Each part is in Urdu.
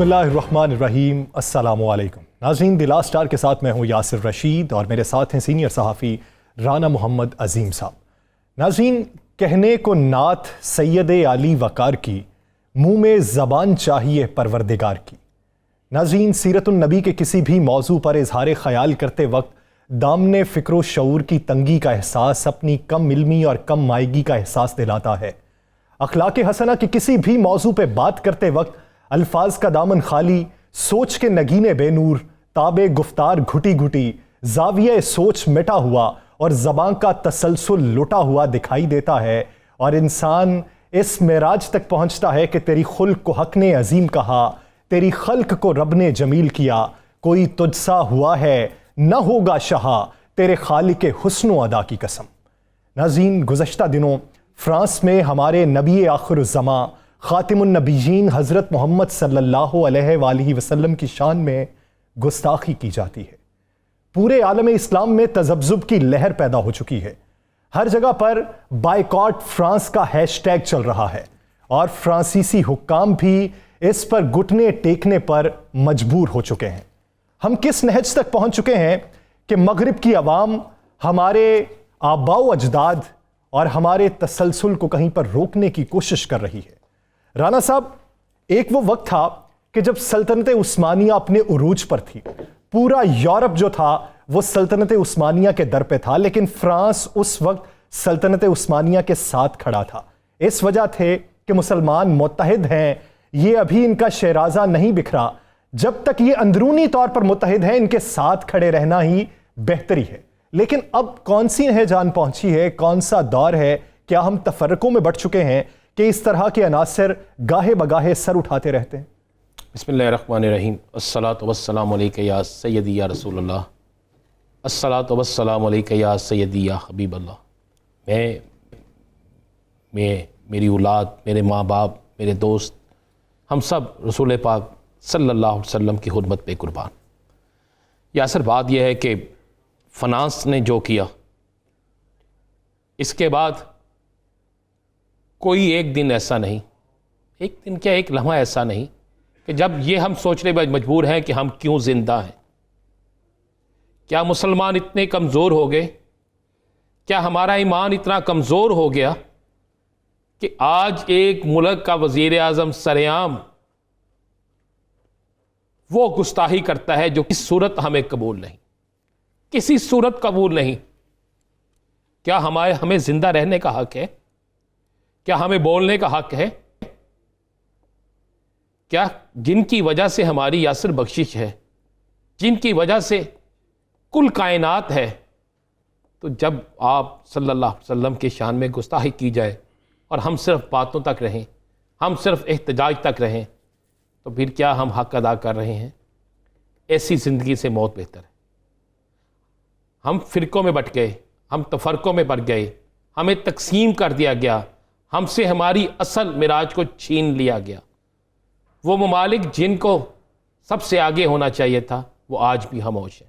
بسم اللہ الرحمن الرحیم، السلام علیکم ناظرین۔ دی لاسٹ اسٹار کے ساتھ میں ہوں یاسر رشید اور میرے ساتھ ہیں سینئر صحافی رانا محمد عظیم صاحب۔ ناظرین، کہنے کو نعت سید علی وقار کی، منہ میں زبان چاہیے پروردگار کی۔ ناظرین، سیرت النبی کے کسی بھی موضوع پر اظہار خیال کرتے وقت دامن فکر و شعور کی تنگی کا احساس اپنی کم علمی اور کم مائگی کا احساس دلاتا ہے۔ اخلاق حسنہ کے کسی بھی موضوع پہ بات کرتے وقت الفاظ کا دامن خالی، سوچ کے نگینے بے نور، تاب گفتار گھٹی گھٹی، زاویہ سوچ مٹا ہوا اور زبان کا تسلسل لٹا ہوا دکھائی دیتا ہے، اور انسان اس معراج تک پہنچتا ہے کہ تیری خلق کو حق نے عظیم کہا، تیری خلق کو رب نے جمیل کیا، کوئی تجھ سا ہوا ہے نہ ہوگا شہا، تیرے خالق حسن و ادا کی قسم۔ ناظرین، گزشتہ دنوں فرانس میں ہمارے نبی آخر الزماں خاتم النبیین حضرت محمد صلی اللہ علیہ وآلہ وسلم کی شان میں گستاخی کی جاتی ہے۔ پورے عالم اسلام میں تذبذب کی لہر پیدا ہو چکی ہے۔ ہر جگہ پر بائیکاٹ فرانس کا ہیش ٹیگ چل رہا ہے، اور فرانسیسی حکام بھی اس پر گھٹنے ٹیکنے پر مجبور ہو چکے ہیں۔ ہم کس نہج تک پہنچ چکے ہیں کہ مغرب کی عوام ہمارے آباء و اجداد اور ہمارے تسلسل کو کہیں پر روکنے کی کوشش کر رہی ہے۔ رانا صاحب، ایک وہ وقت تھا کہ جب سلطنت عثمانیہ اپنے عروج پر تھی، پورا یورپ جو تھا وہ سلطنت عثمانیہ کے در پہ تھا، لیکن فرانس اس وقت سلطنت عثمانیہ کے ساتھ کھڑا تھا۔ اس وجہ تھے کہ مسلمان متحد ہیں، یہ ابھی ان کا شیرازہ نہیں بکھرا، جب تک یہ اندرونی طور پر متحد ہیں ان کے ساتھ کھڑے رہنا ہی بہتری ہے۔ لیکن اب کون سی نہ جان پہنچی ہے، کون سا دور ہے، کیا ہم تفرقوں میں بڑھ چکے ہیں کہ اس طرح کے عناصر گاہے بگاہے سر اٹھاتے رہتے ہیں؟ بسم اللہ الرحمن الرحیم، الصلاۃ والسلام علیک یا سیدی یا رسول اللہ، الصلاۃ والسلام علیک یا سیدی یا حبیب اللہ۔ میری اولاد، میرے ماں باپ، میرے دوست، ہم سب رسول پاک صلی اللہ علیہ وسلم کی خدمت پہ قربان۔ یاسر، بات یہ ہے کہ فرانس نے جو کیا، اس کے بعد کوئی ایک دن ایسا نہیں، ایک دن کیا ایک لمحہ ایسا نہیں کہ جب یہ ہم سوچنے پر مجبور ہیں کہ ہم کیوں زندہ ہیں۔ کیا مسلمان اتنے کمزور ہو گئے؟ کیا ہمارا ایمان اتنا کمزور ہو گیا کہ آج ایک ملک کا وزیر اعظم سرعام وہ گستاخی کرتا ہے جو کسی صورت ہمیں قبول نہیں، کسی صورت قبول نہیں؟ کیا ہمیں زندہ رہنے کا حق ہے؟ کیا ہمیں بولنے کا حق ہے؟ کیا جن کی وجہ سے ہماری یاسر بخشش ہے، جن کی وجہ سے کل کائنات ہے، تو جب آپ صلی اللہ علیہ وسلم کے شان میں گستاخی کی جائے اور ہم صرف باتوں تک رہیں، ہم صرف احتجاج تک رہیں، تو پھر کیا ہم حق ادا کر رہے ہیں؟ ایسی زندگی سے موت بہتر ہے۔ ہم فرقوں میں بٹ گئے، ہم تفرقوں میں بٹ گئے، ہمیں تقسیم کر دیا گیا، ہم سے ہماری اصل معراج کو چھین لیا گیا۔ وہ ممالک جن کو سب سے آگے ہونا چاہیے تھا وہ آج بھی خاموش ہیں،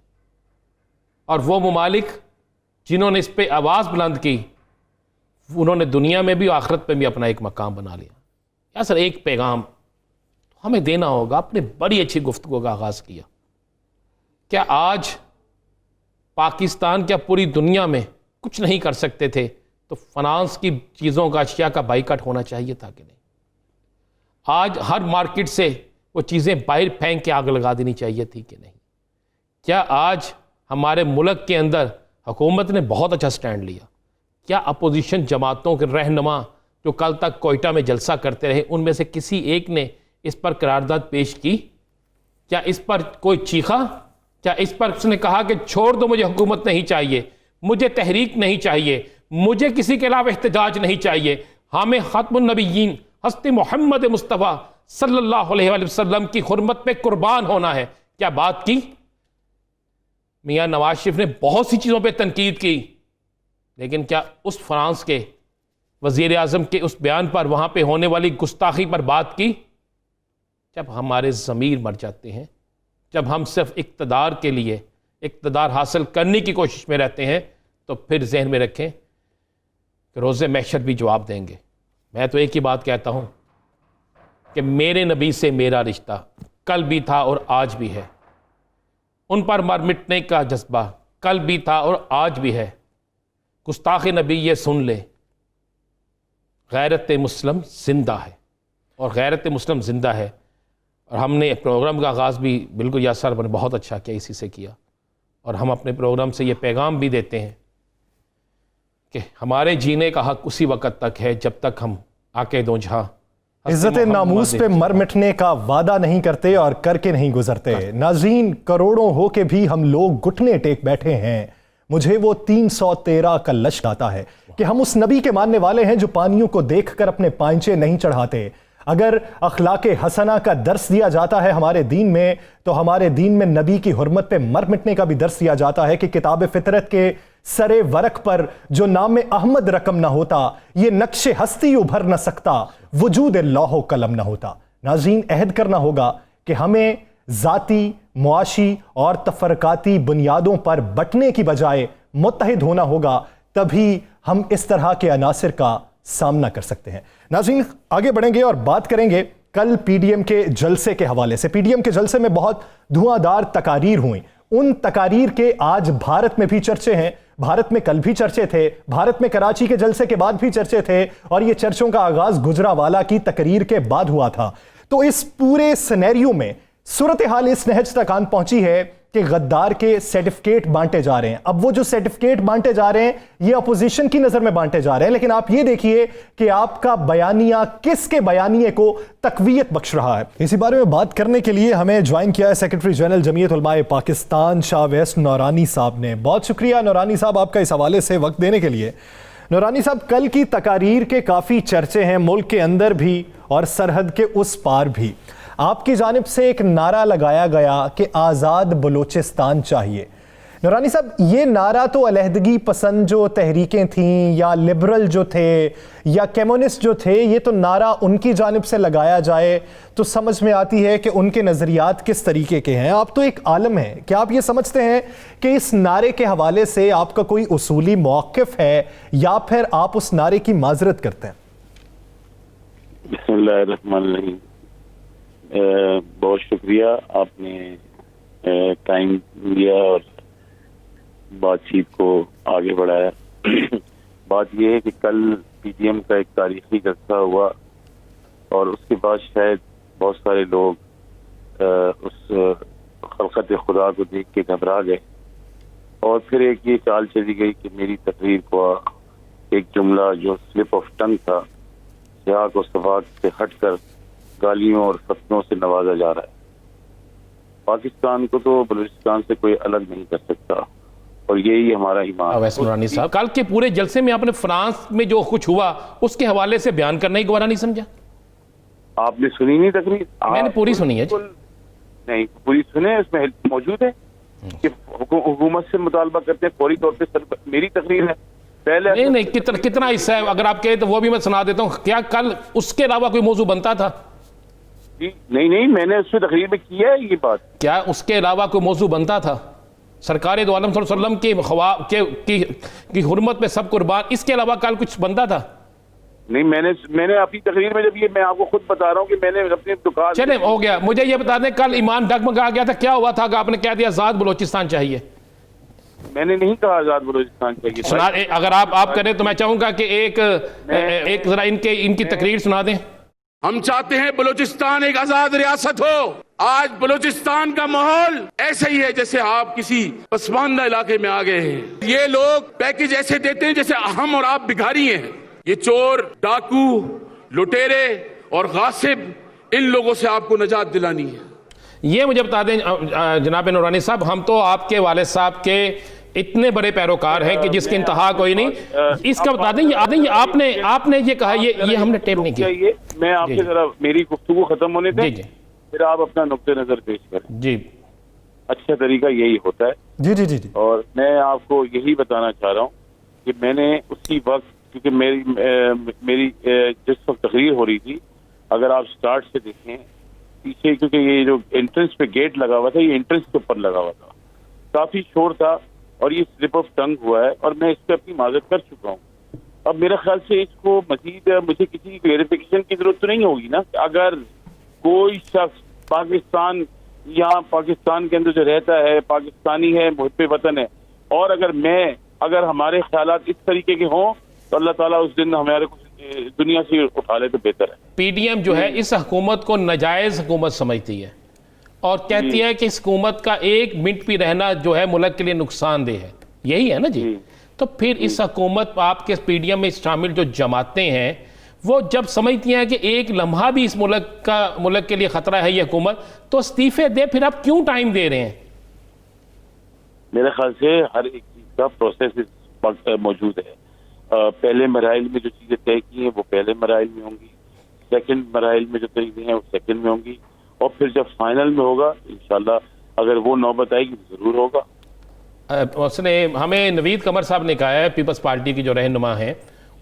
اور وہ ممالک جنہوں نے اس پہ آواز بلند کی انہوں نے دنیا میں بھی آخرت پہ بھی اپنا ایک مقام بنا لیا۔ یا سر، ایک پیغام ہمیں دینا ہوگا۔ اپنے بڑی اچھی گفتگو کا آغاز کیا، کیا آج پاکستان کیا پوری دنیا میں کچھ نہیں کر سکتے تھے تو فرانس کی چیزوں کا، اشیاء کا بائیکاٹ ہونا چاہیے تھا کہ نہیں؟ آج ہر مارکیٹ سے وہ چیزیں باہر پھینک کے آگ لگا دینی چاہیے تھی کہ نہیں؟ کیا آج ہمارے ملک کے اندر حکومت نے بہت اچھا سٹینڈ لیا؟ کیا اپوزیشن جماعتوں کے رہنما جو کل تک کوئٹہ میں جلسہ کرتے رہے ان میں سے کسی ایک نے اس پر قرارداد پیش کی؟ کیا اس پر کوئی چیخا؟ کیا اس پر اس نے کہا کہ چھوڑ دو، مجھے حکومت نہیں چاہیے، مجھے تحریک نہیں چاہیے، مجھے کسی کے خلاف احتجاج نہیں چاہیے، ہمیں ختم النبیین حضرت محمد مصطفیٰ صلی اللہ علیہ وآلہ وسلم کی حرمت پہ قربان ہونا ہے؟ کیا بات کی؟ میاں نواز شریف نے بہت سی چیزوں پہ تنقید کی، لیکن کیا اس فرانس کے وزیر اعظم کے اس بیان پر، وہاں پہ ہونے والی گستاخی پر بات کی؟ جب ہمارے ضمیر مر جاتے ہیں، جب ہم صرف اقتدار کے لیے، اقتدار حاصل کرنے کی کوشش میں رہتے ہیں، تو پھر ذہن میں رکھیں کہ روز محشر بھی جواب دیں گے۔ میں تو ایک ہی بات کہتا ہوں کہ میرے نبی سے میرا رشتہ کل بھی تھا اور آج بھی ہے، ان پر مر مٹنے کا جذبہ کل بھی تھا اور آج بھی ہے، گستاخ نبی یہ سن لے، غیرت مسلم زندہ ہے، اور غیرت مسلم زندہ ہے۔ اور ہم نے پروگرام کا آغاز بھی بالکل یاسر صاحب نے بہت اچھا کیا، اسی سے کیا، اور ہم اپنے پروگرام سے یہ پیغام بھی دیتے ہیں کہ ہمارے جینے کا حق اسی وقت تک ہے جب تک ہم آقا دو جہاں عزت ناموس پہ مر مٹنے کا وعدہ نہیں کرتے اور کر کے نہیں گزرتے۔ ناظرین، کروڑوں ہو کے بھی ہم لوگ گھٹنے ٹیک بیٹھے ہیں۔ مجھے وہ 313 کا لشک آتا ہے کہ ہم اس نبی کے ماننے والے ہیں جو پانیوں کو دیکھ کر اپنے پائنچے نہیں چڑھاتے۔ اگر اخلاق حسنہ کا درس دیا جاتا ہے ہمارے دین میں، تو ہمارے دین میں نبی کی حرمت پہ مر مٹنے کا بھی درس دیا جاتا ہے کہ کتاب فطرت کے سرے ورق پر جو نام احمد رقم نہ ہوتا، یہ نقش ہستی ابھر نہ سکتا، وجود لوح و قلم نہ ہوتا۔ ناظرین، عہد کرنا ہوگا کہ ہمیں ذاتی، معاشی اور تفرقاتی بنیادوں پر بٹنے کی بجائے متحد ہونا ہوگا، تبھی ہم اس طرح کے عناصر کا سامنا کر سکتے ہیں۔ ناظرین، آگے بڑھیں گے اور بات کریں گے کل پی ڈی ایم کے جلسے کے حوالے سے۔ پی ڈی ایم کے جلسے میں بہت دھواں دار تقاریر ہوئیں، ان تقاریر کے آج بھارت میں بھی چرچے ہیں۔ بھارت میں کل بھی چرچے تھے، بھارت میں کراچی کے جلسے کے بعد بھی چرچے تھے، اور یہ چرچوں کا آغاز گجرانوالہ کی تقریر کے بعد ہوا تھا۔ تو اس پورے سینیریو میں صورتحال اس نہج تک آن پہنچی ہے کہ غدار کے سرٹیفکیٹ بانٹے جا رہے ہیں۔ اب وہ جو سرٹیفکیٹ بانٹے جا رہے ہیں یہ اپوزیشن کی نظر میں بانٹے جا رہے ہیں، لیکن آپ یہ دیکھیے کہ آپ کا بیانیہ کس کے بیانیے کو تقویت بخش رہا ہے۔ اسی بارے میں بات کرنے کے لیے ہمیں جوائن کیا ہے سیکرٹری جنرل جمعیت علماء پاکستان شاہ ویس نورانی صاحب نے۔ بہت شکریہ نورانی صاحب آپ کا اس حوالے سے وقت دینے کے لیے۔ نورانی صاحب، کل کی تقاریر کے کافی چرچے ہیں ملک کے اندر بھی اور سرحد کے اس پار بھی۔ آپ کی جانب سے ایک نعرہ لگایا گیا کہ آزاد بلوچستان چاہیے۔ نورانی صاحب، یہ نعرہ تو علیحدگی پسند جو تحریکیں تھیں یا لبرل جو تھے یا کمیونسٹ جو تھے، یہ تو نعرہ ان کی جانب سے لگایا جائے تو سمجھ میں آتی ہے کہ ان کے نظریات کس طریقے کے ہیں۔ آپ تو ایک عالم ہیں، کیا آپ یہ سمجھتے ہیں کہ اس نعرے کے حوالے سے آپ کا کوئی اصولی موقف ہے یا پھر آپ اس نعرے کی معذرت کرتے ہیں؟ بسم اللہ الرحمن الرحیم۔ بہت شکریہ، آپ نے ٹائم دیا اور بات چیت کو آگے بڑھایا۔ بات یہ ہے کہ کل پی ڈی ایم کا ایک تاریخی جلسہ ہوا اور اس کے بعد شاید بہت سارے لوگ اس خلقت خدا کو دیکھ کے گھبرا گئے، اور پھر ایک یہ چال چلی گئی کہ میری تقریر کو ایک جملہ جو سلپ آف ٹنگ تھا، سیاق و سباق سے ہٹ کر گالیوں اور فتنوں سے نوازا جا رہا ہے۔ پاکستان کو تو بلوچستان سے کوئی الگ نہیں کر سکتا، اور یہی ہمارا ایمان۔ ویس نورانی صاحب، کل کے پورے جلسے میں آپ نے فرانس میں جو کچھ ہوا اس کے حوالے سے بیان کرنا ہی گوارا نہیں سمجھا؟ آپ نے سنی نہیں تقریر؟ میں نے پوری سنی ہے۔ نہیں، پوری سنے، اس میں موجود ہے کہ حکومت سے مطالبہ کرتے ہیں فوری طور پہ۔ میری تقریر ہے پہلے نہیں، کتنا حصہ ہے اگر آپ کہیں تو وہ بھی میں سنا دیتا ہوں۔ کیا کل اس کے علاوہ کوئی موضوع بنتا تھا؟ نہیں، میں نے اس سے تقریر میں کیا ہے یہ بات۔ کیا اس کے علاوہ کوئی موضوع بنتا تھا؟ سرکار دو عالم صلی اللہ علیہ وسلم کی حرمت میں سب قربان، اس کے علاوہ کل کچھ بنتا تھا؟ نہیں، میں نے اپنی تقریر میں جب یہ میں آپ کو خود بتا رہا ہوں کہ میں نے اپنی دکان۔ چلیں، ہو گیا۔ مجھے یہ بتا دیں کل ایمان ڈگمگا گیا تھا، کیا ہوا تھا کہ آپ نے کہہ دیا آزاد بلوچستان چاہیے؟ میں نے نہیں کہا آزاد بلوچستان چاہیے۔ اگر آپ کریں تو میں چاہوں گا کہ ایک ذرا ان کی تقریر سنا دیں۔ ہم چاہتے ہیں بلوچستان ایک آزاد ریاست ہو۔ آج بلوچستان کا ماحول ایسا ہی ہے جیسے آپ کسی پسماندہ علاقے میں آ گئے ہیں۔ یہ لوگ پیکج ایسے دیتے ہیں جیسے ہم اور آپ بھکاری ہیں۔ یہ چور، ڈاکو، لٹیرے اور غاصب، ان لوگوں سے آپ کو نجات دلانی ہے۔ یہ مجھے بتا دیں جناب نورانی صاحب، ہم تو آپ کے والد صاحب کے اتنے بڑے پیروکار ہیں کہ جس کی انتہا کوئی نہیں۔ اس کا بتا دیں آپ نے یہ کہا، یہ ہم نے ٹیپ نہیں کیا۔ میں آپ سے ذرا میری گفتگو ختم ہونے دیں، پھر آپ اپنا نقطہ نظر پیش کریں۔ جی، اچھا طریقہ یہی ہوتا ہے۔ جی جی جی جی۔ اور میں آپ کو یہی بتانا چاہ رہا ہوں کہ میں نے اسی وقت، کیونکہ میری جس وقت تقریر ہو رہی تھی، اگر آپ سٹارٹ سے دیکھیں پیچھے، کیونکہ یہ جو انٹرنس پہ گیٹ لگا ہوا تھا، یہ انٹرنس کے اوپر لگا ہوا تھا، کافی شور تھا اور یہ سلپ آف ٹنگ ہوا ہے، اور میں اس پہ اپنی معذرت کر چکا ہوں۔ اب میرا خیال سے اس کو مزید مجھے کسی کلیریفیکیشن کی ضرورت تو نہیں ہوگی نا۔ اگر کوئی شخص پاکستان یہاں پاکستان کے اندر جو رہتا ہے پاکستانی ہے، محب وطن ہے، اور اگر ہمارے خیالات اس طریقے کے ہوں تو اللہ تعالیٰ اس دن ہمارے کو دنیا سے اٹھا لے تو بہتر ہے۔ پی ڈی ایم جو ہے اس حکومت کو ناجائز حکومت سمجھتی ہے اور کہتی ہے کہ اس حکومت کا ایک منٹ بھی رہنا جو ہے ملک کے لیے نقصان دہ ہے، یہی ہے نا جی؟ تو پھر اس حکومت آپ کے پی ڈی ایم میں شامل جو جماعتیں ہیں وہ جب سمجھتی ہیں کہ ایک لمحہ بھی اس ملک کے لیے خطرہ ہے یہ حکومت، تو استعفے دے، پھر آپ کیوں ٹائم دے رہے ہیں؟ میرے خیال سے ہر ایک چیز کا پروسیس موجود ہے۔ پہلے مراحل میں جو چیزیں طے کی ہیں وہ پہلے مراحل میں ہوں گی، سیکنڈ مراحل میں جو طے کی ہیں وہ سیکنڈ میں ہوں گی، اور پھر جب فائنل میں ہوگا انشاءاللہ اگر وہ نوبت آئے گی تو ضرور ہوگا۔ اس نے ہمیں نوید قمر صاحب نے کہا ہے، پیپلز پارٹی کی جو رہنما ہیں،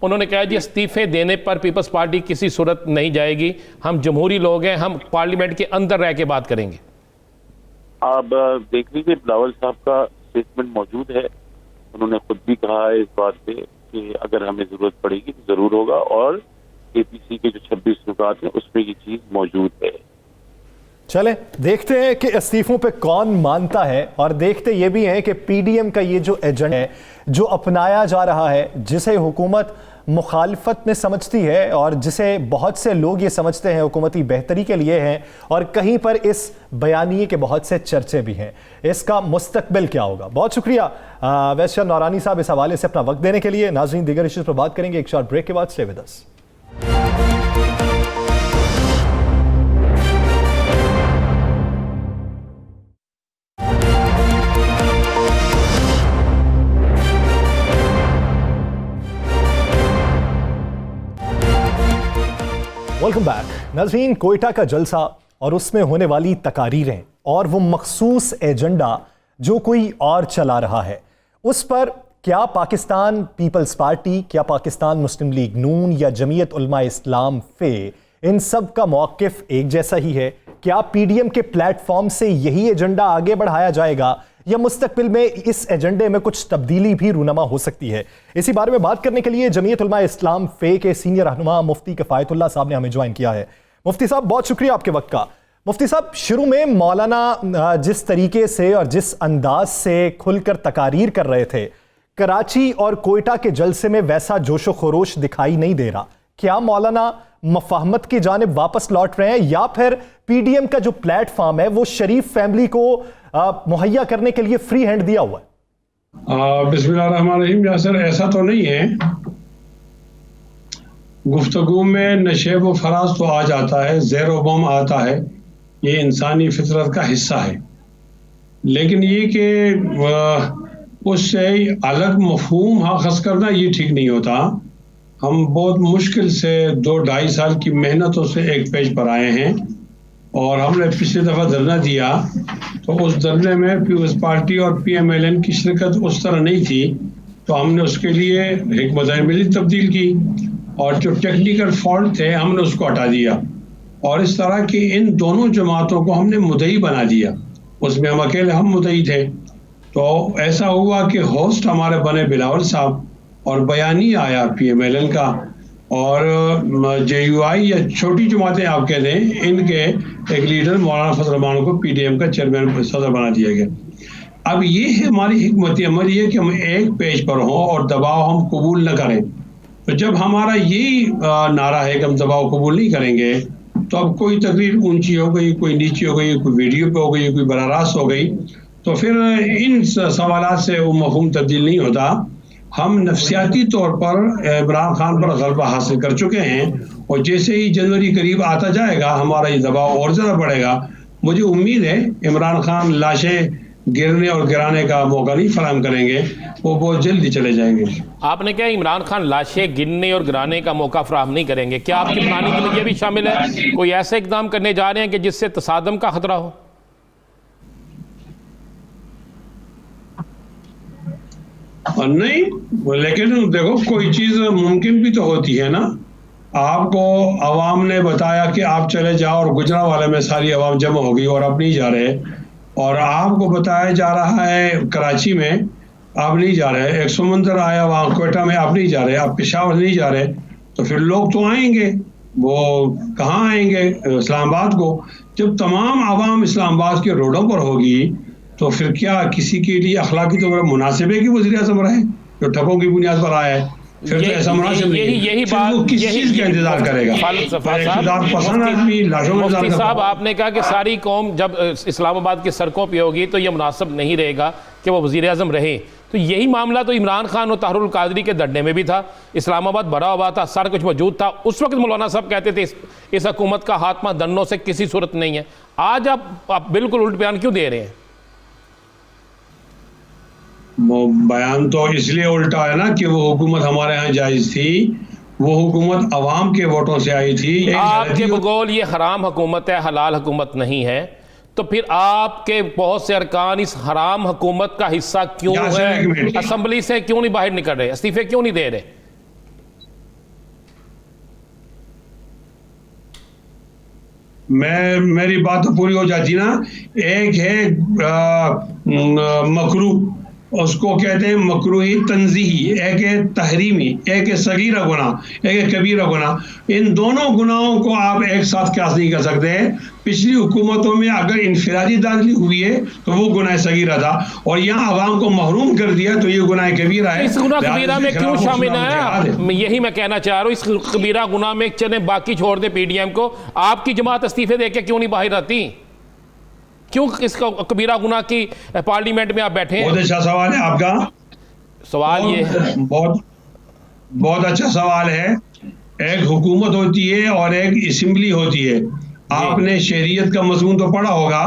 انہوں نے کہا جی استعفے دینے پر پیپلز پارٹی کسی صورت نہیں جائے گی، ہم جمہوری لوگ ہیں، ہم پارلیمنٹ کے اندر رہ کے بات کریں گے۔ آپ دیکھ لیجیے بلاول صاحب کا اسٹیٹمنٹ موجود ہے، انہوں نے خود بھی کہا ہے اس بات پہ کہ اگر ہمیں ضرورت پڑے گی تو ضرور ہوگا، اور اے پی سی کے جو 26 نکات ہیں اس میں یہ چیز موجود ہے۔ چلیں دیکھتے ہیں کہ استعفوں پہ کون مانتا ہے، اور دیکھتے یہ بھی ہیں کہ پی ڈی ایم کا یہ جو ایجنڈا ہے جو اپنایا جا رہا ہے، جسے حکومت مخالفت میں سمجھتی ہے اور جسے بہت سے لوگ یہ سمجھتے ہیں حکومتی بہتری کے لیے ہیں، اور کہیں پر اس بیانیے کے بہت سے چرچے بھی ہیں، اس کا مستقبل کیا ہوگا؟ بہت شکریہ ویس شاہ نورانی صاحب اس حوالے سے اپنا وقت دینے کے لیے۔ ناظرین دیگر ایشوز پر بات کریں گے ایک شارٹ بریک کے بعد، stay with us. Welcome back. ناظرین، کوئٹہ کا جلسہ اور اس میں ہونے والی تقاریریں اور وہ مخصوص ایجنڈا جو کوئی اور چلا رہا ہے، اس پر کیا پاکستان پیپلز پارٹی، کیا پاکستان مسلم لیگ نون یا جمعیت علماء اسلام فے، ان سب کا موقف ایک جیسا ہی ہے؟ کیا پی ڈی ایم کے پلیٹ فارم سے یہی ایجنڈا آگے بڑھایا جائے گا یا مستقبل میں اس ایجنڈے میں کچھ تبدیلی بھی رونما ہو سکتی ہے؟ اسی بارے میں بات کرنے کے لیے جمعیت علماء اسلام فے کے سینئر رہنما مفتی کفایت اللہ صاحب نے ہمیں جوائن کیا ہے۔ مفتی صاحب بہت شکریہ آپ کے وقت کا۔ مفتی صاحب، شروع میں مولانا جس طریقے سے اور جس انداز سے کھل کر تقاریر کر رہے تھے، کراچی اور کوئٹہ کے جلسے میں ویسا جوش و خروش دکھائی نہیں دے رہا۔ کیا مولانا مفاہمت کی جانب واپس لوٹ رہے ہیں یا پھر پی ڈی ایم کا جو پلیٹ فارم ہے وہ شریف فیملی کو مہیا کرنے کے لیے فری ہینڈ دیا ہوا ہے؟ بسم اللہ الرحمن الرحیم۔ یاسر، ایسا تو نہیں ہے، گفتگو میں نشیب و فراز تو آ جاتا ہے، زیر و بم آتا ہے، یہ انسانی فطرت کا حصہ ہے، لیکن یہ کہ اس سے الگ مفہوم اخذ کرنا یہ ٹھیک نہیں ہوتا۔ ہم بہت مشکل سے 2-2.5 سال کی محنتوں سے ایک پیج پر آئے ہیں، اور ہم نے پچھلی دفعہ دھرنا دیا تو اس دھرنے میں پیپلز پارٹی اور پی ایم ایل این کی شرکت اس طرح نہیں تھی، تو ہم نے اس کے لیے حکمت عملی تبدیل کی، اور جو ٹیکنیکل فالٹ تھے ہم نے اس کو ہٹا دیا، اور اس طرح کی ان دونوں جماعتوں کو ہم نے مدعی بنا دیا۔ اس میں ہم اکیلے ہم مدعی تھے، تو ایسا ہوا کہ ہوسٹ ہمارے بنے بلاول صاحب، اور بیانی آیا پی ایم ایل این کا، اور جے یو آئی یا چھوٹی جماعتیں آپ کہہ دیں، ان کے ایک لیڈر مولانا فضل الرحمان کو پی ڈی ایم کا چیئرمین صدر بنا دیا گیا۔ اب یہ ہے ہماری حکمت عملی ہے کہ ہم ایک پیج پر ہوں اور دباؤ ہم قبول نہ کریں۔ تو جب ہمارا یہی نعرہ ہے کہ ہم دباؤ قبول نہیں کریں گے، تو اب کوئی تقریر اونچی ہو گئی، کوئی نیچی ہو گئی، کوئی ویڈیو پہ ہو گئی، کوئی براہ راست ہو گئی، تو پھر ان سوالات سے وہ مفہوم تبدیل نہیں ہوتا۔ ہم نفسیاتی طور پر عمران خان پر غلبہ حاصل کر چکے ہیں، اور جیسے ہی جنوری قریب آتا جائے گا ہمارا یہ دباؤ اور زیادہ بڑھے گا۔ مجھے امید ہے عمران خان لاشیں گرنے اور گرانے کا موقع نہیں فراہم کریں گے، وہ بہت جلدی چلے جائیں گے۔ آپ نے کہا عمران خان لاشیں گرنے اور گرانے کا موقع فراہم نہیں کریں گے، کیا آپ کی پلاننگ میں یہ بھی شامل ہے کوئی ایسے اقدام کرنے جا رہے ہیں کہ جس سے تصادم کا خطرہ ہو؟ نہیں، لیکن دیکھو کوئی چیز ممکن بھی تو ہوتی ہے نا۔ آپ کو عوام نے بتایا کہ آپ چلے جاؤ، اور گجرانوالے میں ساری عوام جمع ہو گئی اور آپ نہیں جا رہے، اور آپ کو بتایا جا رہا ہے کراچی میں آپ نہیں جا رہے، ایک سمندر آیا وہاں کوئٹہ میں آپ نہیں جا رہے، آپ پشاور نہیں جا رہے، تو پھر لوگ تو آئیں گے، وہ کہاں آئیں گے اسلام آباد کو؟ جب تمام عوام اسلام آباد کے روڈوں پر ہوگی تو پھر کیا کسی کے لیے اخلاقی طور پر مناسب ہے کہ وزیر اعظم رہے جو ٹھگوں کی بنیاد پر آیا ہے؟ پھر تو ایسا مناسب نہیں ہے. پھر وہ کس چیز کا انتظار کرے گا؟ اقتدار پسند آدمی لاشوں کا انتظار مفتی صاحب کرتا ہے. آپ نے کہا کہ ساری قوم جب اسلام آباد کی سڑکوں پہ ہوگی تو یہ مناسب نہیں رہے گا کہ وہ وزیر اعظم رہیں. تو یہی معاملہ تو عمران خان اور طاہر القادری کے دھرنے میں بھی تھا. اسلام آباد بھرا ہوا تھا, سارا کچھ موجود تھا. اس وقت مولانا صاحب کہتے تھے اس حکومت کا خاتمہ دھرنوں سے کسی صورت نہیں ہے. آج آپ بالکل الٹ بیان کیوں دے رہے ہیں؟ وہ بیان تو اس لیے الٹا ہے نا کہ وہ حکومت ہمارے ہاں جائز تھی, وہ حکومت عوام کے ووٹوں سے آئی تھی. آپ کے بقول یہ حرام حکومت ہے, حلال حکومت نہیں ہے, تو پھر آپ کے بہت سے ارکان اس حرام حکومت کا حصہ کیوں ہے؟ اسمبلی سے کیوں نہیں باہر نکل رہے, استعفے کیوں نہیں دے رہے؟ میری بات تو پوری ہو جاتی نا. ایک ہے مکروہ, اس کو کہتے ہیں مکروہی تنزیہی, ایک ہے تحریمی, ایک ہے صغیرہ گناہ, ایک ہے کبیرہ گناہ. ان دونوں گناہوں کو آپ ایک ساتھ قیاس نہیں کر سکتے. پچھلی حکومتوں میں اگر انفرادی داخلی ہوئی ہے تو وہ گناہ صغیرہ تھا, اور یہاں عوام کو محروم کر دیا تو یہ گناہ کبیرہ ہے. اس گناہ کبیرہ میں کیوں شامل ہے؟ یہی میں کہنا چاہ رہا ہوں, اس کبیرہ گناہ میں چلیں باقی چھوڑ دیں پی ڈی ایم کو. آپ کی جماعت استعفے دے کے کیوں نہیں باہر آتی؟ کیوں اس کا کبیرہ گناہ کی پارلیمنٹ میں آپ بیٹھے ہیں؟ بہت اچھا سوال ہے آپ کا. سوال یہ بہت اچھا سوال ہے. ایک حکومت ہوتی ہے اور ایک اسمبلی ہوتی ہے. آپ نے شہریت کا مضمون تو پڑھا ہوگا.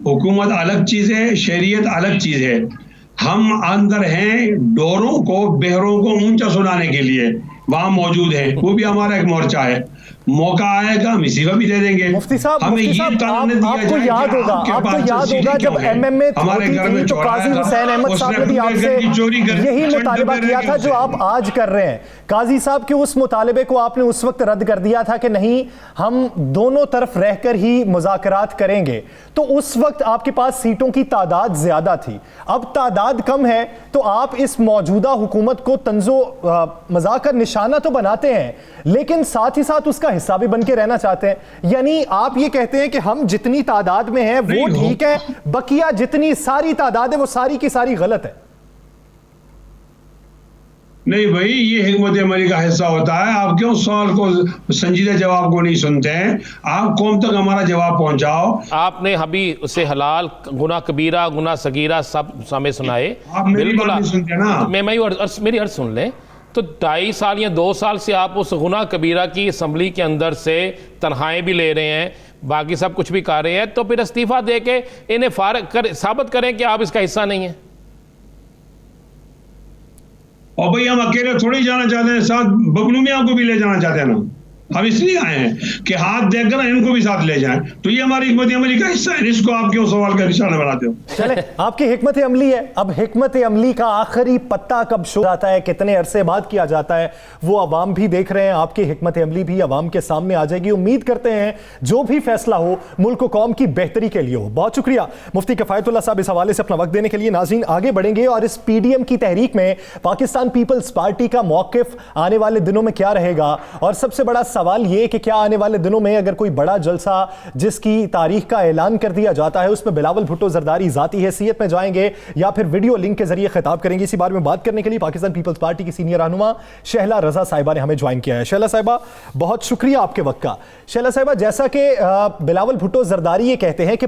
حکومت الگ چیز ہے, شہریت الگ چیز ہے. ہم اندر ہیں ڈوروں کو, بہروں کو اونچا سنانے کے لیے وہاں موجود ہیں. وہ بھی ہمارا ایک مورچہ ہے. موقع آئے گا ہم استعفیٰ بھی دے دیں گے. مفتی صاحب آپ کو یاد ہوگا جب ایم ایم اے تھی تو قاضی حسین احمد صاحب نے بھی آپ سے یہی مطالبہ کیا تھا جو آپ آج کر رہے ہیں. قاضی صاحب کے اس مطالبے کو آپ نے اس وقت رد کر دیا تھا کہ نہیں, ہم دونوں طرف رہ کر ہی مذاکرات کریں گے. تو اس وقت آپ کے پاس سیٹوں کی تعداد زیادہ تھی, اب تعداد کم ہے, تو آپ اس موجودہ حکومت کو طنز و مذاق کا نشانہ تو بناتے ہیں لیکن ساتھ ہی ساتھ اس کا حصہ بھی بن کے رہنا چاہتے ہیں. یعنی آپ یہ کہتے ہیں کہ ہم جتنی تعداد میں ہیں وہ ٹھیک ہے, بقیہ جتنی ساری تعداد ہے وہ ساری کی ساری غلط ہے. نہیں بھائی, یہ حکمت عملی کا حصہ ہوتا ہے. آپ کیوں سوال کو سنجیدہ جواب کو نہیں سنتے ہیں؟ آپ قوم تک ہمارا جواب پہنچاؤ. آپ نے ابھی اسے حلال, گناہ کبیرہ, گناہ صغیرہ سب ہمیں سنائے. آپ میری بات نہیں سنتے نا. میری عرض سن لیں. تو 2.5 سال یا 2 سال سے آپ اس گناہ کبیرہ کی اسمبلی کے اندر سے تنخواہیں بھی لے رہے ہیں, باقی سب کچھ بھی کر رہے ہیں, تو پھر استعفیٰ دے کے انہیں ثابت کریں کہ آپ اس کا حصہ نہیں ہیں. اور بھئی ہم اکیلے تھوڑی جانا چاہتے ہیں, ساتھ ببلو میاں کو بھی لے جانا چاہتے ہیں نا. ہم اس لیے آئے ہیں کہ ہاتھ دے کر ان کو بھی ساتھ لے جائیں. تو یہ ہماری حکمت عملی کا حصہ ہے. اس کو آپ کیوں سوال کا نشانہ بناتے ہو؟ چلیں, آپ کی حکمت عملی ہے. اب حکمت عملی کا آخری پتہ کب شو جاتا ہے, کتنے عرصے بعد کیا جاتا ہے, وہ عوام بھی دیکھ رہے ہیں. آپ کی حکمت عملی بھی عوام کے سامنے آ جائے گی. امید کرتے ہیں جو بھی فیصلہ ہو ملک و قوم کی بہتری کے لیے ہو. بہت شکریہ مفتی کفایت اللہ صاحب اس حوالے سے اپنا وقت دینے کے لیے. ناظرین آگے بڑھیں گے اور اس پی ڈی ایم کی تحریک میں پاکستان پیپلز پارٹی کا موقف آنے والے دنوں میں کیا رہے گا, اور سب سے بڑا سوال یہ کہ کیا آنے والے دنوں میں اگر کوئی بڑا جلسہ جس کی تاریخ کا اعلان کر دیا جاتا ہے اس میں بلاول بھٹو زرداری ذاتی حیثیت میں جائیں گے یا پھر ویڈیو لنک کے ذریعے خطاب کریں گے. اسی بارے میں بات کرنے کے لیے پاکستان پیپلز پارٹی کی سینئر رہنما شہلا رضا صاحبہ نے ہمیں جوائن کیا ہے. شہلا صاحبہ بہت شکریہ آپ کے وقت کا. شہلا صاحبہ, جیسا کہ بلاول بھٹو زرداری یہ کہتے ہیں کہ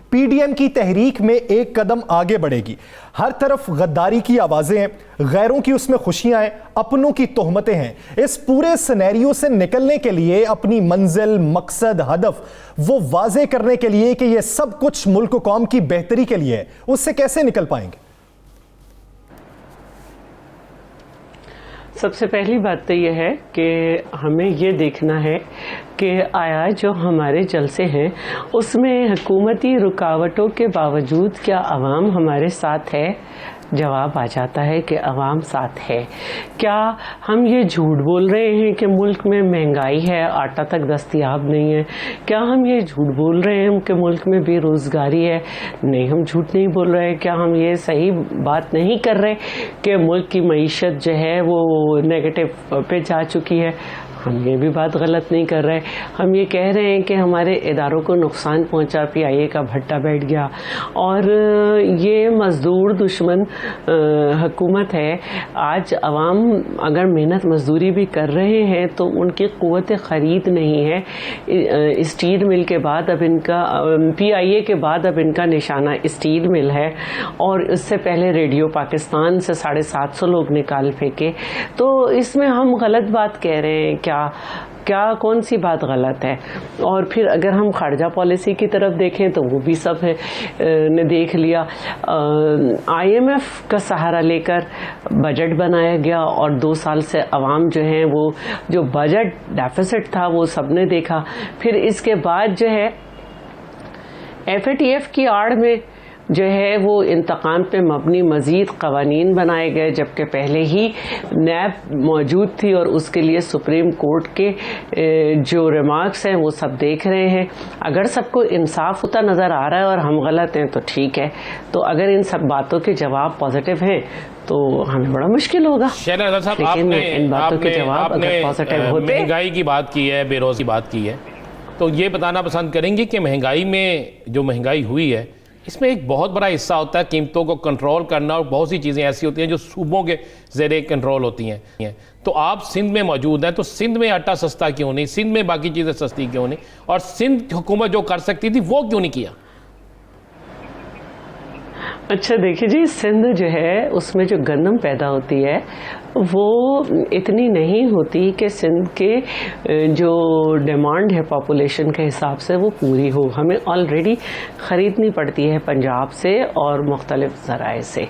پی ڈی ایم کی تحریک میں ایک قدم آگے بڑھے گی. ہر طرف غداری کی آوازیں ہیں, غیروں کی اس میں خوشیاں ہیں, اپنوں کی تہمتیں ہیں. اس پورے سینیریو سے نکلنے کے لیے اپنی منزل, مقصد, ہدف وہ واضح کرنے کے لیے کہ یہ سب کچھ ملک و قوم کی بہتری کے لیے ہے, اس سے کیسے نکل پائیں گے؟ سب سے پہلی بات تو یہ ہے کہ ہمیں یہ دیکھنا ہے کہ آیا جو ہمارے جلسے ہیں اس میں حکومتی رکاوٹوں کے باوجود کیا عوام ہمارے ساتھ ہے؟ جواب آ جاتا ہے کہ عوام ساتھ ہے. کیا ہم یہ جھوٹ بول رہے ہیں کہ ملک میں مہنگائی ہے, آٹا تک دستیاب نہیں ہے؟ کیا ہم یہ جھوٹ بول رہے ہیں کہ ملک میں بے روزگاری ہے؟ نہیں, ہم جھوٹ نہیں بول رہے. کیا ہم یہ صحیح بات نہیں کر رہے کہ ملک کی معیشت جو ہے وہ نیگیٹو پہ جا چکی ہے؟ ہم یہ بھی بات غلط نہیں کر رہے. ہم یہ کہہ رہے ہیں کہ ہمارے اداروں کو نقصان پہنچا, PIA کا بھٹا بیٹھ گیا, اور یہ مزدور دشمن حکومت ہے. آج عوام اگر محنت مزدوری بھی کر رہے ہیں تو ان کی قوت خرید نہیں ہے. اسٹیل مل کے بعد اب ان کا PIA کے بعد اب ان کا نشانہ اسٹیل مل ہے, اور اس سے پہلے ریڈیو پاکستان سے 750 لوگ نکال پھینکے. تو اس میں ہم غلط بات کہہ رہے ہیں کیا کون سی بات غلط ہے؟ اور پھر اگر ہم خارجہ پالیسی کی طرف دیکھیں تو وہ بھی سب نے دیکھ لیا. IMF کا سہارا لے کر بجٹ بنایا گیا, اور 2 سال سے عوام جو ہیں وہ جو بجٹ ڈیفیسٹ تھا وہ سب نے دیکھا. پھر اس کے بعد جو ہے FATF کی آڑ میں جو ہے وہ انتقام پہ مبنی مزید قوانین بنائے گئے, جبکہ پہلے ہی نیب موجود تھی اور اس کے لیے سپریم کورٹ کے جو ریمارکس ہیں وہ سب دیکھ رہے ہیں. اگر سب کو انصاف ہوتا نظر آ رہا ہے اور ہم غلط ہیں تو ٹھیک ہے, تو اگر ان سب باتوں کے جواب پازیٹیو ہیں تو ہمیں بڑا مشکل ہوگا. لیکن ان باتوں کے جواب اگر پازیٹیو ہوتے. مہنگائی کی بات کی ہے, بے روزگاری کی بات کی ہے, تو یہ بتانا پسند کریں گے کہ مہنگائی میں جو مہنگائی ہوئی ہے اس میں ایک بہت بڑا حصہ ہوتا ہے قیمتوں کو کنٹرول کرنا, اور بہت سی چیزیں ایسی ہوتی ہیں جو صوبوں کے زیر کنٹرول ہوتی ہیں. تو آپ سندھ میں موجود ہیں, تو سندھ میں آٹا سستا کیوں نہیں, سندھ میں باقی چیزیں سستی کیوں نہیں, اور سندھ حکومت جو کر سکتی تھی وہ کیوں نہیں کیا؟ اچھا دیکھیے جی, سندھ جو ہے اس میں جو گندم پیدا ہوتی ہے وہ اتنی نہیں ہوتی کہ سندھ کے جو ڈیمانڈ ہے پاپولیشن کے حساب سے وہ پوری ہو. ہمیں آلریڈی خریدنی پڑتی ہے پنجاب سے اور مختلف ذرائع سے.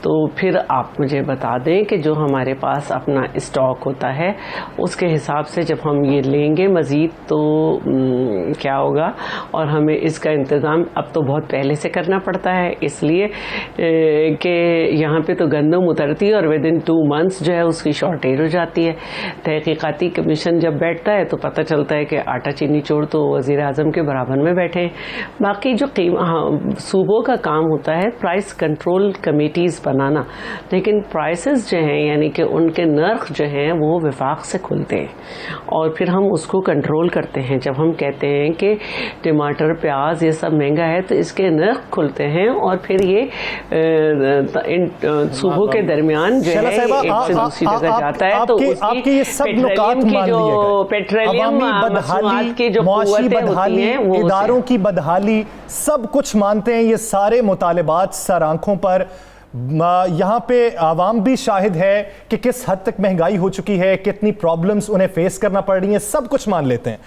تو پھر آپ مجھے بتا دیں کہ جو ہمارے پاس اپنا اسٹاک ہوتا ہے اس کے حساب سے جب ہم یہ لیں گے مزید تو کیا ہوگا, اور ہمیں اس کا انتظام اب تو بہت پہلے سے کرنا پڑتا ہے, اس لیے کہ یہاں پہ تو گندم اترتی ہے اور ود ان 2 months جو ہے اس کی شارٹیج ہو جاتی ہے. تحقیقاتی کمیشن جب بیٹھتا ہے تو پتہ چلتا ہے کہ آٹا چینی چور تو وزیر اعظم کے برابر میں بیٹھے ہیں. باقی جو صوبوں کا کام ہوتا ہے پرائس کنٹرول کمیٹیز بنانا, لیکن پرائسز جو ہیں یعنی کہ ان کے نرخ جو ہیں وہ وفاق سے کھلتے ہیں اور پھر ہم اس کو کنٹرول کرتے ہیں. جب ہم کہتے ہیں کہ ٹماٹر پیاز یہ سب مہنگا ہے تو اس کے نرخ کھلتے ہیں, اور پھر یہ صوبوں کے درمیان جو ہے ایک سے دوسری جگہ جاتا ہے. تو آپ کے یہ سب نکات مان لیے گئے, پیٹرولیم مصنوعات کی جو معاشی قوتیں ہوتی ہیں وہ اداروں کی بدحالی سب کچھ مانتے ہیں. یہ سارے مطالبات سر آنکھوں پر, یہاں پہ عوام بھی شاہد ہے کہ کس حد تک مہنگائی ہو چکی ہے, کتنی پرابلمز انہیں فیس کرنا پڑ رہی ہیں, سب کچھ مان لیتے ہیں.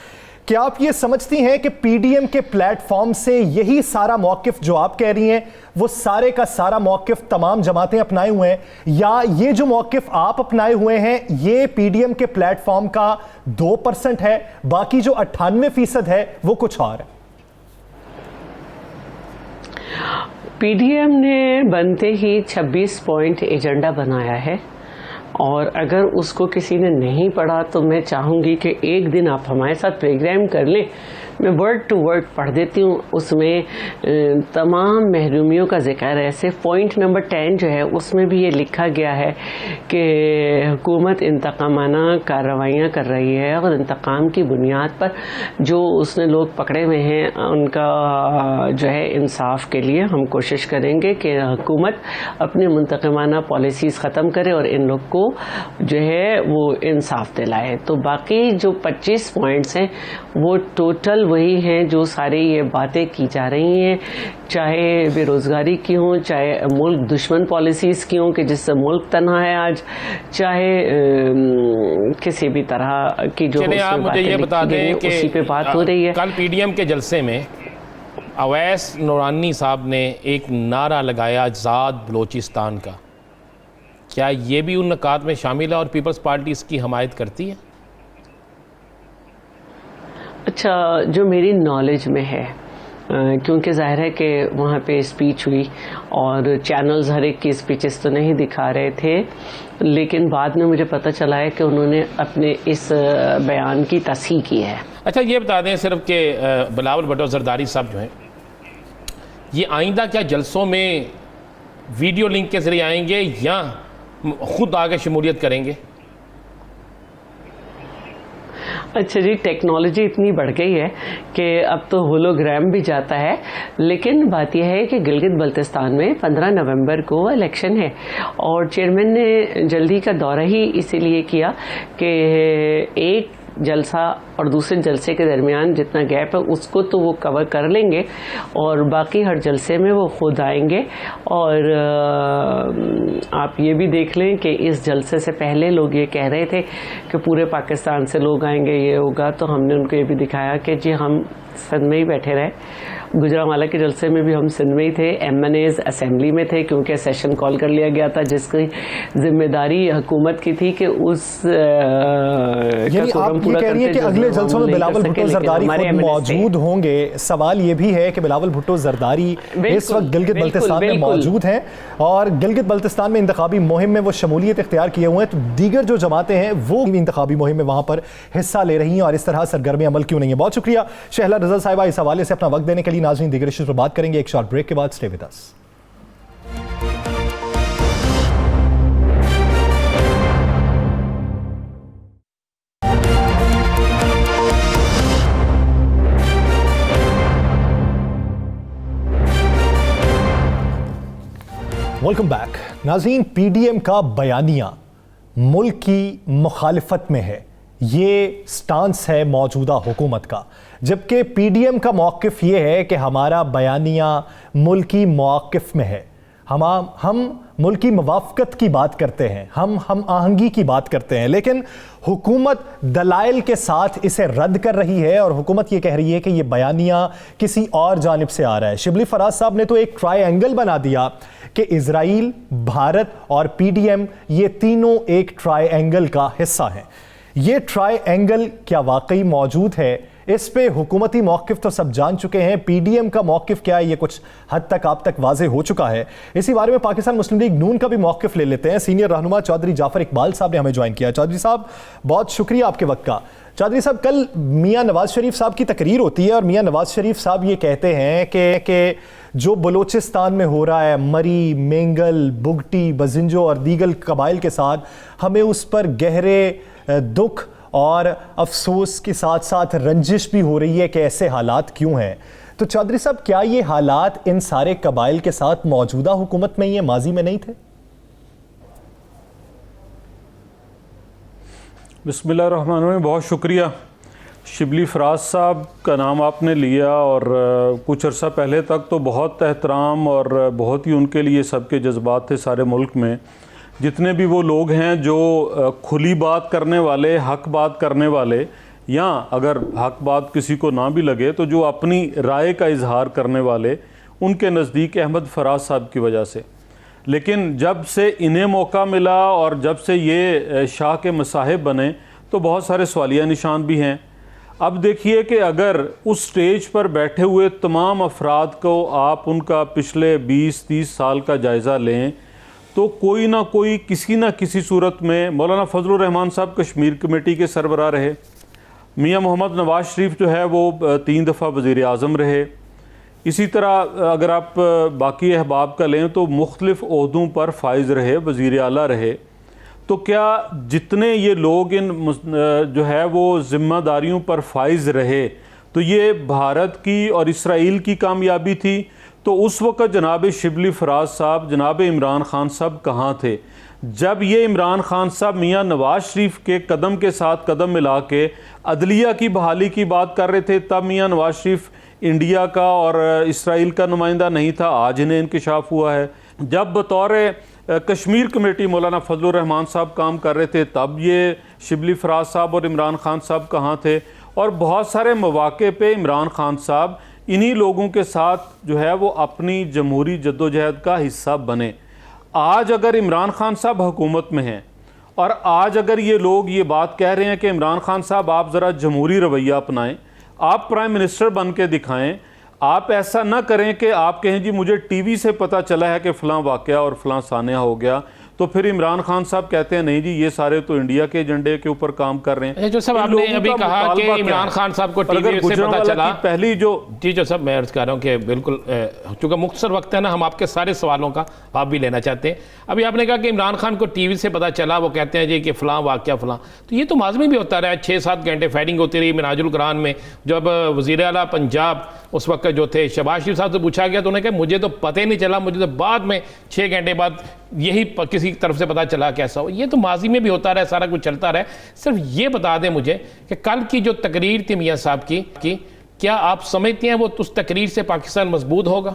کیا آپ یہ سمجھتی ہیں کہ PDM کے پلیٹ فارم سے یہی سارا موقف جو آپ کہہ رہی ہیں وہ سارے کا سارا موقف تمام جماعتیں اپنائے ہوئے ہیں, یا یہ جو موقف آپ اپنائے ہوئے ہیں یہ PDM کے پلیٹ فارم کا 2% ہے, باقی جو 98% ہے وہ کچھ اور ہے؟ PDM نے بنتے ہی 26 پوائنٹ ایجنڈا بنایا ہے, اور اگر اس کو کسی نے نہیں پڑھا تو میں چاہوں گی کہ ایک دن آپ ہمارے ساتھ پروگرام کر لیں. میں ورڈ ٹو ورڈ پڑھ دیتی ہوں. اس میں تمام محرومیوں کا ذکر ہے. صرف پوائنٹ نمبر 10 جو ہے اس میں بھی یہ لکھا گیا ہے کہ حکومت انتقامانہ کارروائیاں کر رہی ہے, اور انتقام کی بنیاد پر جو اس نے لوگ پکڑے ہوئے ہیں ان کا جو ہے انصاف کے لیے ہم کوشش کریں گے کہ حکومت اپنی منتقمانہ پالیسیز ختم کرے اور ان لوگ کو جو ہے وہ انصاف دلائے. تو باقی جو 25 پوائنٹس ہیں وہ ٹوٹل وہی ہیں جو سارے یہ باتیں کی جا رہی ہیں, چاہے بے روزگاری کی ہوں, چاہے ملک دشمن پالیسیز کی ہوں کہ جس سے ملک تنہا ہے آج, چاہے کسی بھی طرح کی جو مجھے یہ بتا دیں کہ اسی پہ بات ہو رہی ہے. کل PDM کے جلسے میں اویس نورانی صاحب نے ایک نعرہ لگایا آزاد بلوچستان کا, کیا یہ بھی ان نکات میں شامل ہے اور پیپلز پارٹی اس کی حمایت کرتی ہے؟ اچھا, جو میری نالج میں ہے, کیونکہ ظاہر ہے کہ وہاں پہ اسپیچ ہوئی اور چینلز ہر ایک کی اسپیچز تو نہیں دکھا رہے تھے, لیکن بعد میں مجھے پتہ چلا ہے کہ انہوں نے اپنے اس بیان کی تصحیح کی ہے. اچھا یہ بتا دیں صرف کہ بلاول بھٹو زرداری صاحب جو ہیں یہ آئندہ کیا جلسوں میں ویڈیو لنک کے ذریعے آئیں گے یا خود آگے شمولیت کریں گے؟ اچھا جی، ٹیکنالوجی اتنی بڑھ گئی ہے کہ اب تو ہولوگرام بھی جاتا ہے، لیکن بات یہ ہے کہ گلگت بلتستان میں 15 نومبر کو الیکشن ہے اور چیئرمین نے جلدی کا دورہ ہی اسی لیے کیا کہ ایک جلسہ اور دوسرے جلسے کے درمیان جتنا گیپ ہے اس کو تو وہ کور کر لیں گے اور باقی ہر جلسے میں وہ خود آئیں گے. اور آپ یہ بھی دیکھ لیں کہ اس جلسے سے پہلے لوگ یہ کہہ رہے تھے کہ پورے پاکستان سے لوگ آئیں گے، یہ ہوگا، تو ہم نے ان کو یہ بھی دکھایا کہ جی ہم سندھ میں ہی بیٹھے رہے. گجرانوالہ کے جلسے میں بھی ہم سندھ میں ہی تھے، MNAs اسمبلی میں تھے کیونکہ سیشن کال کر لیا گیا تھا جس کی ذمہ داری حکومت کی تھی کہ اس یعنی آپ یہ کہہ رہی ہیں کہ اگلے جلسوں میں بلاول بھٹو زرداری خود موجود ہوں گے. سوال یہ بھی ہے کہ بلاول بھٹو زرداری اس وقت گلگت بلتستان میں موجود ہیں اور گلگت بلتستان میں انتخابی مہم میں وہ شمولیت اختیار کیے ہوئے ہیں، تو دیگر جو جماعتیں ہیں وہ انتخابی مہم میں وہاں پر حصہ لے رہی ہیں اور اس طرح سرگرمی عمل کیوں نہیں ہے. بہت شکریہ شہلا رضا صاحبہ اس حوالے سے اپنا وقت دینے کے لیے. ناظرین دیگر ایشوز پر بات کریں گے ایک شارٹ بریک کے بعد. Stay with us. Welcome back. ناظرین، PDM کا بیانیہ ملک کی مخالفت میں ہے، یہ سٹانس ہے موجودہ حکومت کا، جبکہ PDM کا موقف یہ ہے کہ ہمارا بیانیہ ملکی موقف میں ہے. ہم ملکی موافقت کی بات کرتے ہیں، ہم آہنگی کی بات کرتے ہیں، لیکن حکومت دلائل کے ساتھ اسے رد کر رہی ہے اور حکومت یہ کہہ رہی ہے کہ یہ بیانیہ کسی اور جانب سے آ رہا ہے. شبلی فراز صاحب نے تو ایک ٹرائی اینگل بنا دیا کہ اسرائیل، بھارت اور PDM یہ تینوں ایک ٹرائی اینگل کا حصہ ہیں. یہ ٹرائی اینگل کیا واقعی موجود ہے؟ اس پہ حکومتی موقف تو سب جان چکے ہیں، PDM کا موقف کیا ہے یہ کچھ حد تک آپ تک واضح ہو چکا ہے. اسی بارے میں پاکستان مسلم لیگ نون کا بھی موقف لے لیتے ہیں. سینئر رہنما چودھری جعفر اقبال صاحب نے ہمیں جوائن کیا. چودھری صاحب بہت شکریہ آپ کے وقت کا. چودھری صاحب، کل میاں نواز شریف صاحب کی تقریر ہوتی ہے اور میاں نواز شریف صاحب یہ کہتے ہیں کہ جو بلوچستان میں ہو رہا ہے، مری، مینگل، بگٹی، بزنجو اور دیگر قبائل کے ساتھ، ہمیں اس پر گہرے دکھ اور افسوس کے ساتھ ساتھ رنجش بھی ہو رہی ہے کہ ایسے حالات کیوں ہیں. تو چودھری صاحب، کیا یہ حالات ان سارے قبائل کے ساتھ موجودہ حکومت میں ہی ہیں، ماضی میں نہیں تھے؟ بسم اللہ الرحمن الرحیم. بہت شکریہ. شبلی فراز صاحب کا نام آپ نے لیا اور کچھ عرصہ پہلے تک تو بہت احترام اور بہت ہی ان کے لیے سب کے جذبات تھے سارے ملک میں. جتنے بھی وہ لوگ ہیں جو کھلی بات کرنے والے، حق بات کرنے والے، یا اگر حق بات کسی کو نہ بھی لگے تو جو اپنی رائے کا اظہار کرنے والے، ان کے نزدیک احمد فراز صاحب کی وجہ سے. لیکن جب سے انہیں موقع ملا اور جب سے یہ شاہ کے مصاحب بنے تو بہت سارے سوالیہ نشان بھی ہیں. اب دیکھیے کہ اگر اس سٹیج پر بیٹھے ہوئے تمام افراد کو آپ ان کا پچھلے 20-30 سال کا جائزہ لیں تو کوئی نہ کوئی کسی نہ کسی صورت میں مولانا فضل الرحمان صاحب کشمیر کمیٹی کے سربراہ رہے، میاں محمد نواز شریف جو ہے وہ 3 دفعہ وزیر اعظم رہے. اسی طرح اگر آپ باقی احباب کا لیں تو مختلف عہدوں پر فائز رہے، وزیر اعلیٰ رہے. تو کیا جتنے یہ لوگ ان جو ہے وہ ذمہ داریوں پر فائز رہے تو یہ بھارت کی اور اسرائیل کی کامیابی تھی؟ تو اس وقت جناب شبلی فراز صاحب، جناب عمران خان صاحب کہاں تھے؟ جب یہ عمران خان صاحب میاں نواز شریف کے قدم کے ساتھ قدم ملا کے عدلیہ کی بحالی کی بات کر رہے تھے، تب میاں نواز شریف انڈیا کا اور اسرائیل کا نمائندہ نہیں تھا. آج انہیں انکشاف ہوا ہے. جب بطور کشمیر کمیٹی مولانا فضل الرحمان صاحب کام کر رہے تھے تب یہ شبلی فراز صاحب اور عمران خان صاحب کہاں تھے؟ اور بہت سارے مواقع پہ عمران خان صاحب انہی لوگوں کے ساتھ جو ہے وہ اپنی جمہوری جدوجہد کا حصہ بنے. آج اگر عمران خان صاحب حکومت میں ہیں اور آج اگر یہ لوگ یہ بات کہہ رہے ہیں کہ عمران خان صاحب آپ ذرا جمہوری رویہ اپنائیں، آپ پرائم منسٹر بن کے دکھائیں، آپ ایسا نہ کریں کہ آپ کہیں جی مجھے ٹی وی سے پتہ چلا ہے کہ فلاں واقعہ اور فلاں سانحہ ہو گیا تو پھر عمران خان صاحب کہتے ہیں نہیں جی یہ سارے تو انڈیا کے ایجنڈے کے اوپر کام کر رہے ہیں. جو صاحب آپ نے ابھی کہا کہ عمران خان صاحب کو ٹی وی سے پتا چلا, پہلی جو جی جو صاحب میں عرض کر رہا ہوں کہ بالکل چونکہ مختصر وقت ہے نا, ہم آپ کے سارے سوالوں کا آپ بھی لینا چاہتے ہیں. ابھی آپ نے کہا کہ عمران خان کو ٹی وی سے پتا چلا, وہ کہتے ہیں جی کہ فلاں واقعہ فلاں, تو یہ تو ماضی بھی ہوتا رہا ہے. 6-7 گھنٹے فائرنگ ہوتی رہی منہاج القرآن میں. جب وزیر اعلیٰ پنجاب اس وقت جو تھے شہباز شریف صاحب سے پوچھا گیا تو انہوں نے کہا مجھے تو پتہ ہی نہیں چلا, مجھے تو بعد میں 6 گھنٹے بعد یہی کسی طرف سے پتا چلا کیسا ہو. یہ تو ماضی میں بھی ہوتا رہا ہے, سارا کچھ چلتا رہا ہے. صرف یہ بتا دیں مجھے کہ کل کی جو تقریر تھی میاں صاحب کی کیا آپ سمجھتے ہیں وہ اس تقریر سے پاکستان مضبوط ہوگا؟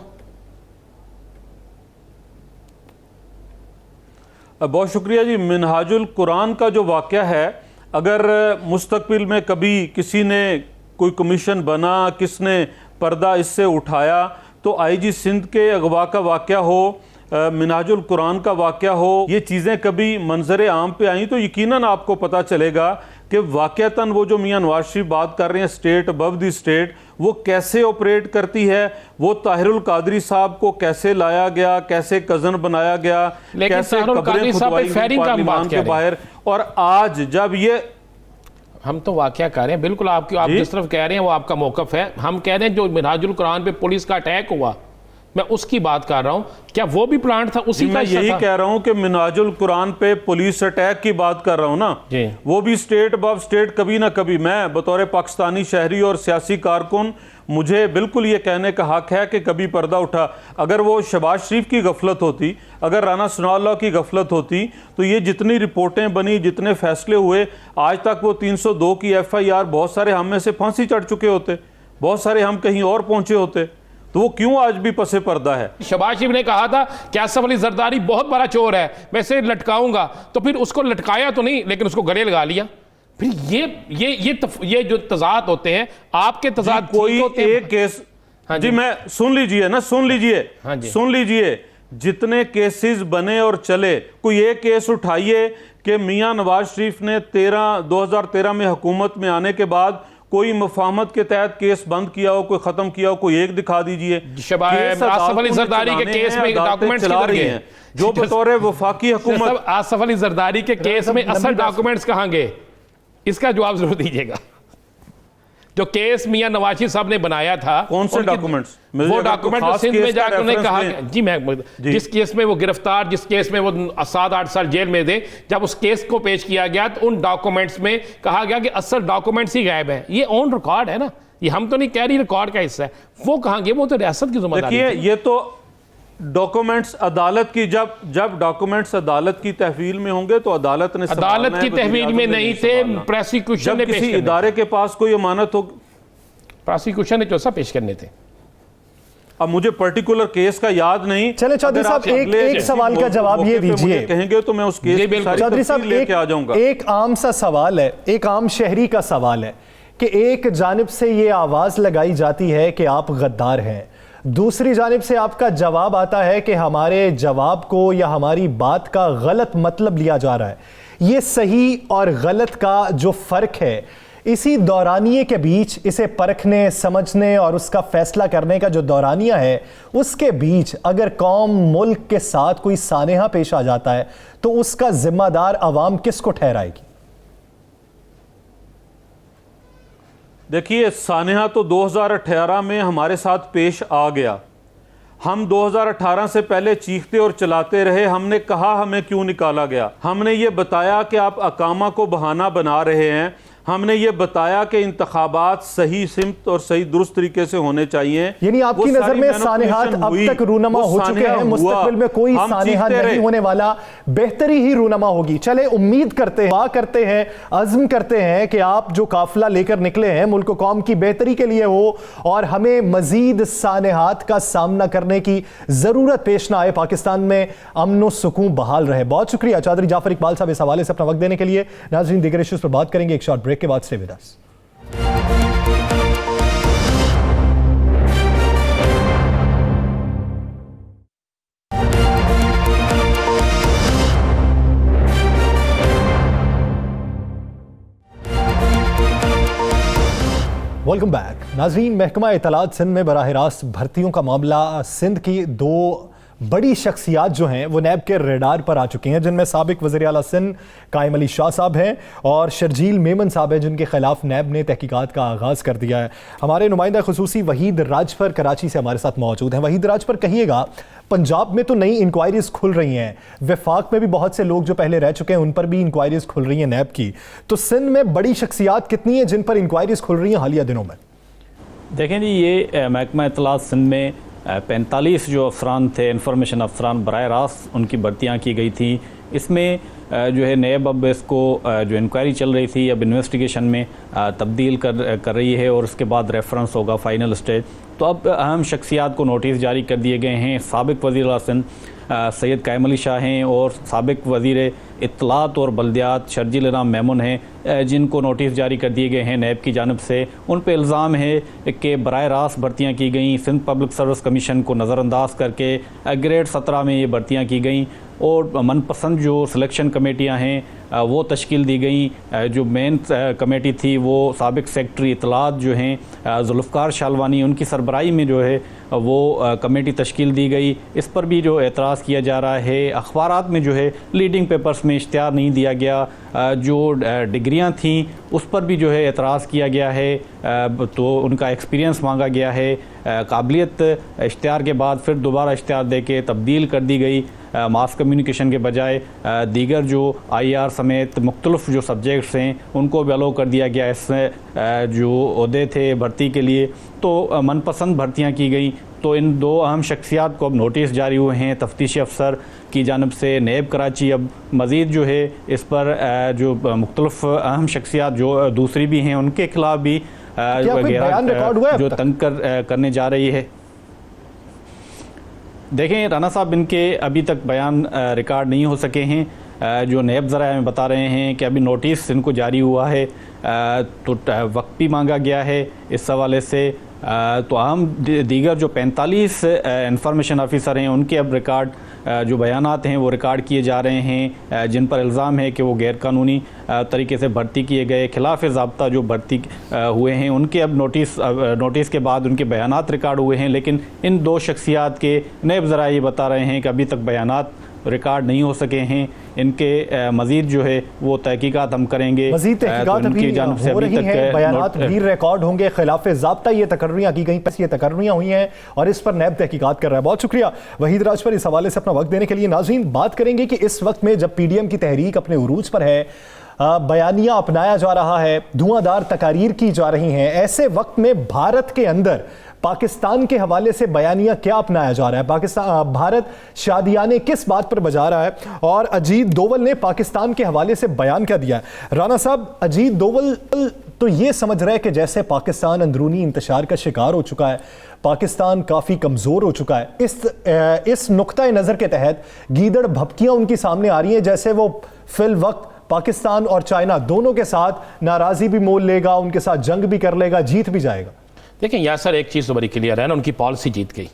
بہت شکریہ جی. منہاج القرآن کا جو واقعہ ہے, اگر مستقبل میں کبھی کسی نے کوئی کمیشن بنا, کس نے پردہ اس سے اٹھایا, تو آئی جی سندھ کے اغوا کا واقعہ ہو, منہاج القرآن کا واقعہ ہو, یہ چیزیں کبھی منظر عام پہ آئیں تو یقیناً آپ کو پتہ چلے گا کہ واقعتاً وہ جو میاں نواز شریف بات کر رہے ہیں اسٹیٹ ابو دی اسٹیٹ, وہ کیسے آپریٹ کرتی ہے, وہ طاہر القادری صاحب کو کیسے لایا گیا, کیسے کزن بنایا گیا, کیسے قبریں کھدوائی پارلیمان کے باہر. اور آج جب یہ ہم تو واقعہ کہہ رہے ہیں, بالکل آپ جس طرف کہہ رہے ہیں وہ آپ کا موقف ہے. ہم کہہ رہے ہیں جو منہاج القرآن پہ پولیس کا اٹیک ہوا, میں اس کی بات کر رہا ہوں, کیا وہ بھی پلانٹ تھا اسی کا میں یہی کہہ رہا ہوں کہ منہاج القرآن پہ پولیس اٹیک کی بات کر رہا ہوں نا, وہ بھی اسٹیٹ ابو اسٹیٹ کبھی نہ کبھی. میں بطور پاکستانی شہری اور سیاسی کارکن مجھے بالکل یہ کہنے کا حق ہے کہ کبھی پردہ اٹھا. اگر وہ شہباز شریف کی غفلت ہوتی, اگر رانا ثناء اللہ کی غفلت ہوتی, تو یہ جتنی رپورٹیں بنی, جتنے فیصلے ہوئے, آج تک وہ 302 کی FIR, بہت سارے ہم میں سے پھانسی چڑھ چکے ہوتے, بہت سارے ہم کہیں اور پہنچے ہوتے. تو وہ کیوں آج بھی پس پردہ ہے؟ شہباز شریف نے کہا تھا کہ آصف علی زرداری بہت بڑا چور ہے, میں اسے لٹکاؤں گا, تو پھر اس کو لٹکایا تو نہیں لیکن اس کو گلے لگا لیا. پھر یہ جو تضاد ہوتے ہیں آپ کے تضاد کوئی ایک کیس, جی میں سن لیجئے جتنے کیسز بنے اور چلے, کوئی ایک کیس اٹھائیے کہ میاں نواز شریف نے 2013 میں حکومت میں آنے کے بعد کوئی مفاہمت کے تحت کیس بند کیا ہو, کوئی ختم کیا ہو, کوئی ایک دکھا دیجئے. آصف علی زرداری کے کیس میں ڈاکومنٹس کدھر گئے جو بطور وفاقی حکومت؟ آصف علی زرداری کے کیس میں اصل ڈاکومنٹس کہاں گئے, اس کا جواب ضرور دیجئے گا. جو کیس میاں نواز شریف صاحب نے بنایا تھا, کون سے ڈاکومنٹس؟ وہ ڈاکومنٹ سندھ میں جا کے انہوں نے کہا جی میں جس کیس میں وہ گرفتار, جس کیس میں وہ 7-8 سال جیل میں تھے, جب اس کیس کو پیش کیا گیا تو ان ڈاکومنٹس میں کہا گیا کہ اصل ڈاکومنٹس ہی غائب ہیں. یہ آن ریکارڈ ہے نا, یہ ہم تو نہیں کہہ رہی, ریکارڈ کا حصہ ہے. وہ کہاں گئے؟ وہ تو ریاست کی ذمہ داری ہے. یہ تو ڈاکومنٹس عدالت کی, جب ڈاکومنٹس عدالت کی تحویل میں ہوں گے تو عدالت نے عدالت کی تحویل میں نہیں تھے, پروسیکیوشن نے پیش کسی ادارے کے پاس کوئی امانت ہو, پروسیکیوشن نے چوسا پیش کرنے تھے. اب مجھے پرٹیکولر کیس کا یاد نہیں. چلے چودھری صاحب ایک سوال کا جواب یہ دیجئے, کہیں گے تو میں اس کیس کی ساری تفصیل لے کے آ جاؤں گا. ایک عام سا سوال ہے, ایک عام شہری کا سوال ہے کہ ایک جانب سے یہ آواز لگائی جاتی ہے کہ آپ غدار ہیں, دوسری جانب سے آپ کا جواب آتا ہے کہ ہمارے جواب کو یا ہماری بات کا غلط مطلب لیا جا رہا ہے. یہ صحیح اور غلط کا جو فرق ہے, اسی دورانیے کے بیچ, اسے پرکھنے, سمجھنے اور اس کا فیصلہ کرنے کا جو دورانیہ ہے, اس کے بیچ اگر قوم ملک کے ساتھ کوئی سانحہ پیش آ جاتا ہے تو اس کا ذمہ دار عوام کس کو ٹھہرائے گی؟ دیکھیے سانحہ تو 2018 میں ہمارے ساتھ پیش آ گیا. ہم 2018 سے پہلے چیختے اور چلاتے رہے. ہم نے کہا ہمیں کیوں نکالا گیا, ہم نے یہ بتایا کہ آپ اقامہ کو بہانہ بنا رہے ہیں, ہم نے یہ بتایا کہ انتخابات صحیح سمت اور صحیح درست طریقے سے ہونے چاہیے. یعنی آپ کی نظر میں سانحات اب تک رونما ہو چکے ہیں, مستقبل میں کوئی سانحہ نہیں ہونے والا, بہتری ہی رونما ہوگی. چلے امید کرتے ہیں, دعا کرتے ہیں, عزم کرتے ہیں کہ آپ جو قافلہ لے کر نکلے ہیں ملک و قوم کی بہتری کے لیے ہو اور ہمیں مزید سانحات کا سامنا کرنے کی ضرورت پیش نہ آئے, پاکستان میں امن و سکون بحال رہے. بہت شکریہ چودھری جعفر اقبال صاحب اس حوالے سے اپنا وقت دینے کے لیے. ناظرین دیگر ایشوز پر بات کریں گے ایک شارٹ بریک کے بعد. Stay with us. Welcome back. ناظرین, محکمہ اطلاعات سندھ میں براہ راست بھرتیوں کا معاملہ سندھ کی 2 بڑی شخصیات جو ہیں وہ نیب کے ریڈار پر آ چکی ہیں، جن میں سابق وزیر اعلیٰ سندھ قائم علی شاہ صاحب ہیں اور شرجیل میمن صاحب ہیں، جن کے خلاف نیب نے تحقیقات کا آغاز کر دیا ہے۔ ہمارے نمائندہ خصوصی وحید راجپر کراچی سے ہمارے ساتھ موجود ہیں۔ وحید راجپر، کہیے گا پنجاب میں تو نئی انکوائریز کھل رہی ہیں، وفاق میں بھی بہت سے لوگ جو پہلے رہ چکے ہیں ان پر بھی انکوائریز کھل رہی ہیں نیب کی، تو سندھ میں بڑی شخصیات کتنی ہیں جن پر انکوائریز کھل رہی ہیں حالیہ دنوں میں؟ دیکھیں جی، یہ محکمہ اطلاعات سندھ میں 45 جو افسران تھے، انفارمیشن افسران، براہ راست ان کی بھرتیاں کی گئی تھیں۔ اس میں جو ہے نیب اب اس کو جو انکوائری چل رہی تھی اب انویسٹیگیشن میں تبدیل کر رہی ہے اور اس کے بعد ریفرنس ہوگا فائنل اسٹیج۔ تو اب اہم شخصیات کو نوٹس جاری کر دیے گئے ہیں۔ سابق وزیر اعلیٰ سندھ سید قائم علی شاہ ہیں اور سابق وزیر اطلاعات اور بلدیات شرجیل میمن ہیں، جن کو نوٹس جاری کر دیے گئے ہیں نیب کی جانب سے۔ ان پہ الزام ہے کہ براہ راست بھرتیاں کی گئیں، سندھ پبلک سروس کمیشن کو نظر انداز کر کے گریڈ 17 میں یہ بھرتیاں کی گئیں اور من پسند جو سلیکشن کمیٹیاں ہیں وہ تشکیل دی گئیں۔ جو مین کمیٹی تھی وہ سابق سیکٹری اطلاعات جو ہیں ذوالفقار شالوانی، ان کی سربراہی میں جو ہے وہ کمیٹی تشکیل دی گئی۔ اس پر بھی جو اعتراض کیا جا رہا ہے۔ اخبارات میں جو ہے لیڈنگ پیپرز میں اشتہار نہیں دیا گیا، جو ڈگریاں تھیں اس پر بھی جو ہے اعتراض کیا گیا ہے، تو ان کا ایکسپیرینس مانگا گیا ہے۔ قابلیت اشتہار کے بعد پھر دوبارہ اشتہار دے کے تبدیل کر دی گئی، ماس کمیونیکیشن کے بجائے دیگر جو آئی آر سمیت مختلف جو سبجیکٹس ہیں ان کو بھی الو کر دیا گیا اس میں جو عہدے تھے بھرتی کے لیے۔ تو من پسند بھرتیاں کی گئیں۔ تو ان دو اہم شخصیات کو اب نوٹس جاری ہوئے ہیں تفتیشی افسر کی جانب سے۔ نیب کراچی اب مزید جو ہے اس پر جو مختلف اہم شخصیات جو دوسری بھی ہیں ان کے خلاف بھی وغیرہ جو تنگ کرنے جا رہی ہے۔ دیکھیں رانا صاحب، ان کے ابھی تک بیان ریکارڈ نہیں ہو سکے ہیں۔ جو نیب ذرائع ہمیں بتا رہے ہیں کہ ابھی نوٹس ان کو جاری ہوا ہے، تو وقت بھی مانگا گیا ہے اس حوالے سے۔ تو اہم دیگر جو 45 انفارمیشن آفیسر ہیں ان کے اب ریکارڈ جو بیانات ہیں وہ ریکارڈ کیے جا رہے ہیں، جن پر الزام ہے کہ وہ غیر قانونی طریقے سے بھرتی کیے گئے، خلاف ضابطہ جو بھرتی ہوئے ہیں ان کے اب نوٹس کے بعد ان کے بیانات ریکارڈ ہوئے ہیں۔ لیکن ان دو شخصیات کے نیب ذرائع یہ بتا رہے ہیں کہ ابھی تک بیانات ریکارڈ نہیں ہو سکے ہیں۔ ان کے مزید جو ہے وہ تحقیقات ہم کریں گے، مزید تحقیقات ابھی ہو رہی ہیں، بیانات بھی ریکارڈ ہوں گے۔ خلاف ضابطہ یہ تقرریاں کی گئیں، یہ تقرریاں ہوئی ہیں اور اس پر نیب تحقیقات کر رہا ہے۔ بہت شکریہ وحید راج پر اس حوالے سے اپنا وقت دینے کے لیے۔ ناظرین، بات کریں گے کہ اس وقت میں جب پی ڈی ایم کی تحریک اپنے عروج پر ہے، بیانیہ اپنایا جا رہا ہے، دھواں دار تقاریر کی جا رہی ہیں، ایسے وقت میں بھارت کے اندر پاکستان کے حوالے سے بیانیہ کیا اپنایا جا رہا ہے؟ بھارت شادیانے کس بات پر بجا رہا ہے؟ اور اجیت دوول نے پاکستان کے حوالے سے بیان کیا دیا ہے؟ رانا صاحب، اجیت دوول تو یہ سمجھ رہے کہ جیسے پاکستان اندرونی انتشار کا شکار ہو چکا ہے، پاکستان کافی کمزور ہو چکا ہے، اس نقطۂ نظر کے تحت گیدڑ بھپکیاں ان کی سامنے آ رہی ہیں جیسے وہ فی الوقت پاکستان اور چائنا دونوں کے ساتھ ناراضی بھی مول لے گا، ان کے ساتھ جنگ بھی کر لے گا، جیت بھی جائے گا۔ دیکھیں یاسر، ایک چیز تو بڑی کلیئر ہے نا، ان کی پالیسی جیت گئی۔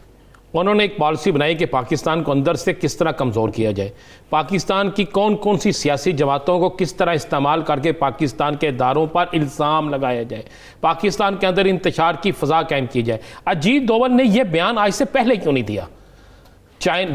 انہوں نے ایک پالیسی بنائی کہ پاکستان کو اندر سے کس طرح کمزور کیا جائے، پاکستان کی کون کون سی سیاسی جماعتوں کو کس طرح استعمال کر کے پاکستان کے اداروں پر الزام لگایا جائے، پاکستان کے اندر انتشار کی فضا قائم کی جائے۔ اجیت دوول نے یہ بیان آج سے پہلے کیوں نہیں دیا؟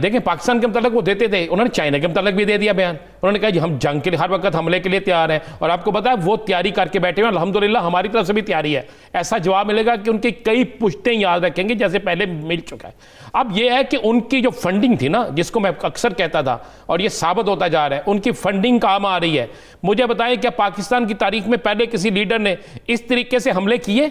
دیکھیں پاکستان کے متعلق وہ دیتے تھے، انہوں نے چائنا کے متعلق بھی دے دیا بیان۔ انہوں نے کہا جی ہم جنگ کے لیے ہر وقت حملے کے لیے تیار ہیں، اور آپ کو پتا ہے وہ تیاری کر کے بیٹھے ہوئے، الحمدللہ ہماری طرف سے بھی تیاری ہے۔ ایسا جواب ملے گا کہ ان کی کئی پشتیں یاد رکھیں گے جیسے پہلے مل چکا ہے۔ اب یہ ہے کہ ان کی جو فنڈنگ تھی نا، جس کو میں اکثر کہتا تھا اور یہ ثابت ہوتا جا رہا ہے، ان کی فنڈنگ کام آ رہی ہے۔ مجھے بتائیں کہ پاکستان کی تاریخ میں پہلے کسی لیڈر نے اس طریقے سے حملے کیے،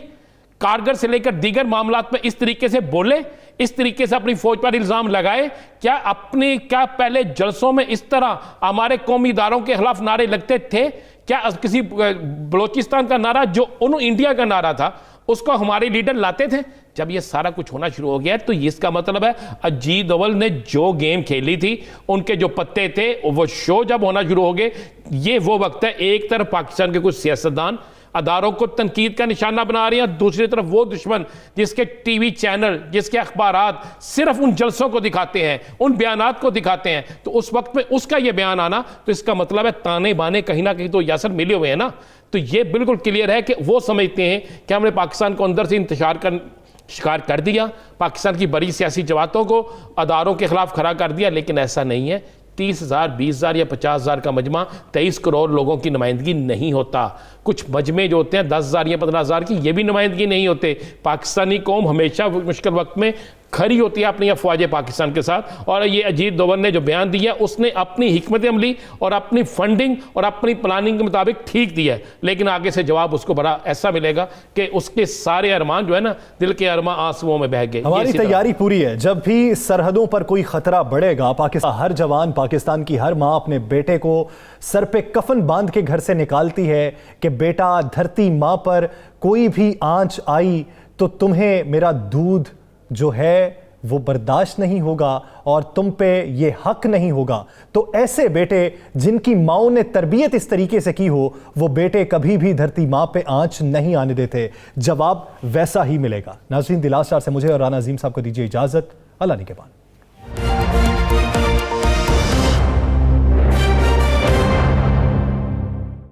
کارگل سے لے کر دیگر معاملات میں اس طریقے سے بولے، اس طریقے سے اپنی فوج پر الزام لگائے؟ کیا پہلے جلسوں میں اس طرح ہمارے قومی اداروں کے خلاف نعرے لگتے تھے؟ کیا کسی بلوچستان کا نعرہ جو انڈیا کا نعرہ تھا اس کو ہمارے لیڈر لاتے تھے؟ جب یہ سارا کچھ ہونا شروع ہو گیا تو اس کا مطلب ہے اجیت دوول نے جو گیم کھیلی تھی، ان کے جو پتے تھے، وہ شو جب ہونا شروع ہو گئے۔ یہ وہ وقت ہے، ایک طرف پاکستان کے کچھ سیاستدان اداروں کو تنقید کا نشانہ بنا رہی ہیں، دوسری طرف وہ دشمن جس کے ٹی وی چینل، جس کے اخبارات صرف ان جلسوں کو دکھاتے ہیں، ان بیانات کو دکھاتے ہیں، تو اس وقت میں اس کا یہ بیان آنا تو اس کا مطلب ہے تانے بانے کہیں نہ کہیں تو یاسر ملے ہوئے ہیں نا۔ تو یہ بالکل کلیئر ہے کہ وہ سمجھتے ہیں کہ ہم نے پاکستان کو اندر سے انتشار شکار کر دیا، پاکستان کی بڑی سیاسی جماعتوں کو اداروں کے خلاف کھڑا کر دیا، لیکن ایسا نہیں ہے۔ 30,000 20,000 یا 50,000 کا مجمع 23 کروڑ لوگوں کی نمائندگی نہیں ہوتا۔ کچھ مجمع جو ہوتے ہیں 10,000 یا 15,000 کی، یہ بھی نمائندگی نہیں ہوتے۔ پاکستانی قوم ہمیشہ مشکل وقت میں کھڑی ہوتی ہے اپنی افواج پاکستان کے ساتھ، اور یہ اجیت دوول نے جو بیان دیا اس نے اپنی حکمت عملی اور اپنی فنڈنگ اور اپنی پلاننگ کے مطابق ٹھیک دیا ہے، لیکن آگے سے جواب اس کو بڑا ایسا ملے گا کہ اس کے سارے ارمان جو ہے نا، دل کے ارمان آنسوؤں میں بہہ گئے۔ ہماری تیاری پوری ہے، جب بھی سرحدوں پر کوئی خطرہ بڑھے گا، پاکستان ہر جوان، پاکستان کی ہر ماں اپنے بیٹے کو سر پہ کفن باندھ کے گھر سے نکالتی ہے کہ بیٹا دھرتی ماں پر کوئی بھی آنچ آئی تو تمہیں میرا دودھ جو ہے وہ برداشت نہیں ہوگا اور تم پہ یہ حق نہیں ہوگا۔ تو ایسے بیٹے جن کی ماؤں نے تربیت اس طریقے سے کی ہو، وہ بیٹے کبھی بھی دھرتی ماں پہ آنچ نہیں آنے دیتے۔ جواب ویسا ہی ملے گا۔ ناظرین، دی لاسٹ آور سے مجھے اور رانا عظیم صاحب کو دیجیے اجازت۔ اللہ نگہبان۔